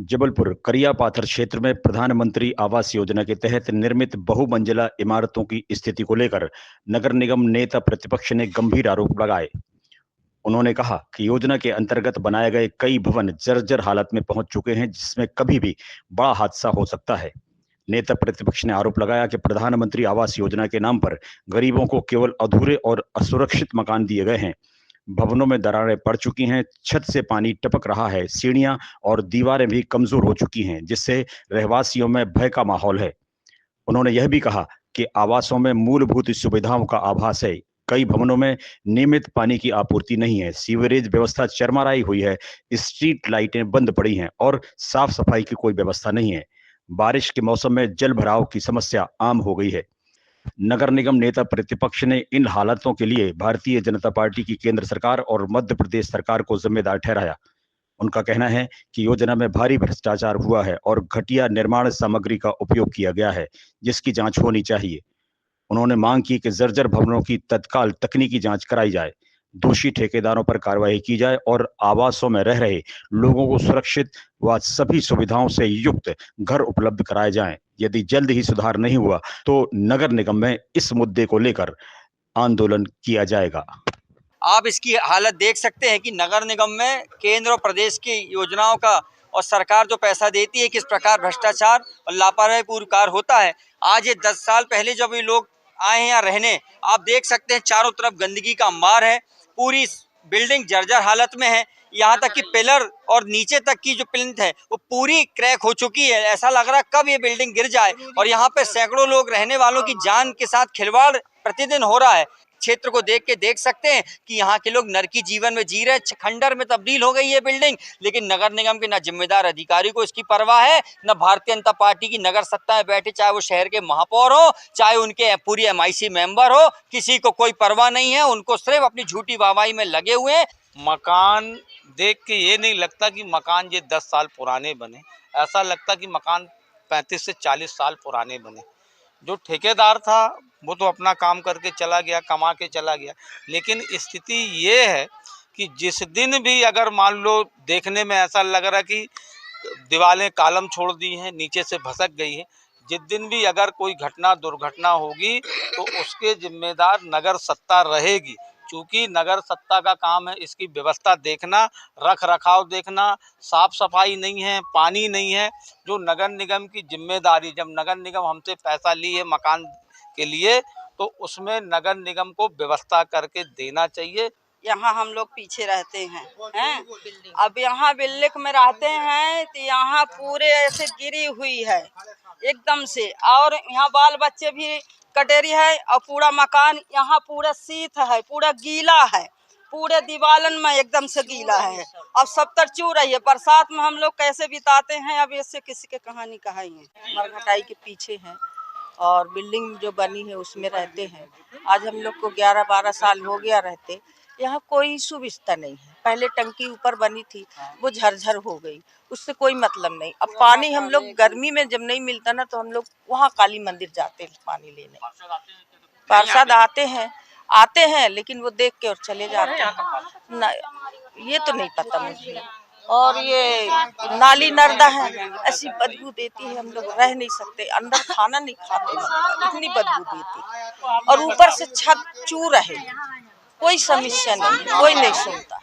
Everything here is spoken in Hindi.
जबलपुर करिया पाथर क्षेत्र में प्रधानमंत्री आवास योजना के तहत निर्मित बहुमंजिला इमारतों की स्थिति को लेकर नगर निगम नेता प्रतिपक्ष ने गंभीर आरोप लगाए। उन्होंने कहा कि योजना के अंतर्गत बनाए गए कई भवन जर्जर हालत में पहुंच चुके हैं, जिसमें कभी भी बड़ा हादसा हो सकता है। नेता प्रतिपक्ष ने आरोप लगाया कि प्रधानमंत्री आवास योजना के नाम पर गरीबों को केवल अधूरे और असुरक्षित मकान दिए गए हैं। भवनों में दरारें पड़ चुकी हैं, छत से पानी टपक रहा है, सीढ़ियां और दीवारें भी कमजोर हो चुकी हैं, जिससे रहवासियों में भय का माहौल है। उन्होंने यह भी कहा कि आवासों में मूलभूत सुविधाओं का आभास है। कई भवनों में नियमित पानी की आपूर्ति नहीं है, सीवरेज व्यवस्था चरमराई हुई है, स्ट्रीट लाइटें बंद पड़ी हैं और साफ सफाई की कोई व्यवस्था नहीं है। बारिश के मौसम में जल भराव की समस्या आम हो गई है। नगर निगम नेता प्रतिपक्ष ने इन हालातों के लिए भारतीय जनता पार्टी की केंद्र सरकार और मध्य प्रदेश सरकार को जिम्मेदार ठहराया। उनका कहना है कि योजना में भारी भ्रष्टाचार हुआ है और घटिया निर्माण सामग्री का उपयोग किया गया है, जिसकी जांच होनी चाहिए। उन्होंने मांग की कि जर्जर भवनों की तत्काल तकनीकी जांच कराई जाए, दोषी ठेकेदारों पर कार्रवाई की जाए और आवासों में रह रहे लोगों को सुरक्षित व सभी सुविधाओं से युक्त घर उपलब्ध कराए जाएं। यदि जल्द ही सुधार नहीं हुआ तो नगर निगम में इस मुद्दे को लेकर आंदोलन किया जाएगा। आप इसकी हालत देख सकते हैं कि नगर निगम में केंद्र और प्रदेश की योजनाओं का और सरकार जो पैसा देती है किस प्रकार भ्रष्टाचार और लापरवाही पूर्ण कार्य होता है। आज ये 10 साल पहले जब ये लोग आए हैं यहाँ रहने, आप देख सकते हैं चारों तरफ गंदगी का अंबार है, पूरी बिल्डिंग जर्जर हालत में है। यहाँ तक कि पिलर और नीचे तक की जो प्लिंथ है वो पूरी क्रैक हो चुकी है। ऐसा लग रहा है कब ये बिल्डिंग गिर जाए। और यहाँ पे सैकड़ों लोग रहने वालों की जान के साथ खिलवाड़ प्रतिदिन हो रहा है। क्षेत्र को देख के देख सकते हैं कि यहाँ के लोग नरकी जीवन में जी रहे हैं। खंडर में तब्दील हो गई है बिल्डिंग, लेकिन नगर निगम के न जिम्मेदार अधिकारी को इसकी परवाह है, न भारतीय जनता पार्टी की नगर सत्ता में बैठे, चाहे वो शहर के महापौर हो, चाहे उनके पूरी MIC मेंबर हो, किसी को कोई परवाह नहीं है। उनको सिर्फ अपनी झूठी वाहवाही में लगे हुए हैं। मकान देख के ये नहीं लगता कि मकान ये 10 साल पुराने बने, ऐसा लगता कि मकान 35 से 40 साल पुराने बने। जो ठेकेदार था वो तो अपना काम करके चला गया, कमा के चला गया, लेकिन स्थिति ये है कि जिस दिन भी अगर मान लो देखने में ऐसा लग रहा कि दीवारें कालम छोड़ दी हैं, नीचे से भसक गई हैं, जिस दिन भी अगर कोई घटना दुर्घटना होगी तो उसके जिम्मेदार नगर सत्ता रहेगी। चूँकि नगर सत्ता का काम है इसकी व्यवस्था देखना, रख रखाव देखना, साफ सफाई नहीं है, पानी नहीं है। जो नगर निगम की जिम्मेदारी, जब नगर निगम हमसे पैसा ली है मकान के लिए तो उसमें नगर निगम को व्यवस्था करके देना चाहिए। यहाँ हम लोग पीछे रहते हैं अब यहाँ बिल्डिंग में रहते हैं तो यहाँ पूरे ऐसे गिरी हुई है एकदम से, और यहाँ बाल बच्चे भी कटेरी है और पूरा मकान यहाँ पूरा शीत है, पूरा गीला है, पूरे दीवालन में एकदम से गीला है। अब सब तर चू रही है। बरसात में हम लोग कैसे बिताते हैं अब इससे किसी के कहानी कहाएंगे। मरघटाई के पीछे है और बिल्डिंग जो बनी है उसमें रहते हैं। आज हम लोग को 11-12 साल हो गया रहते। यहाँ कोई सुविधा नहीं है। पहले टंकी ऊपर बनी थी, वो झरझर हो गई, उससे कोई मतलब नहीं। अब पानी हम लोग गर्मी में जब नहीं मिलता ना तो हम लोग वहाँ काली मंदिर जाते हैं पानी लेने। पार्षद आते हैं लेकिन वो देख के और चले जाते हैं ना, ये तो नहीं पता मुझे। और ये नाली नर्दा है, ऐसी बदबू देती है, हम लोग रह नहीं सकते, अंदर खाना नहीं खाते, इतनी बदबू देती। और ऊपर से छत चू रहे, कोई समस्या नहीं, कोई नहीं सुनता।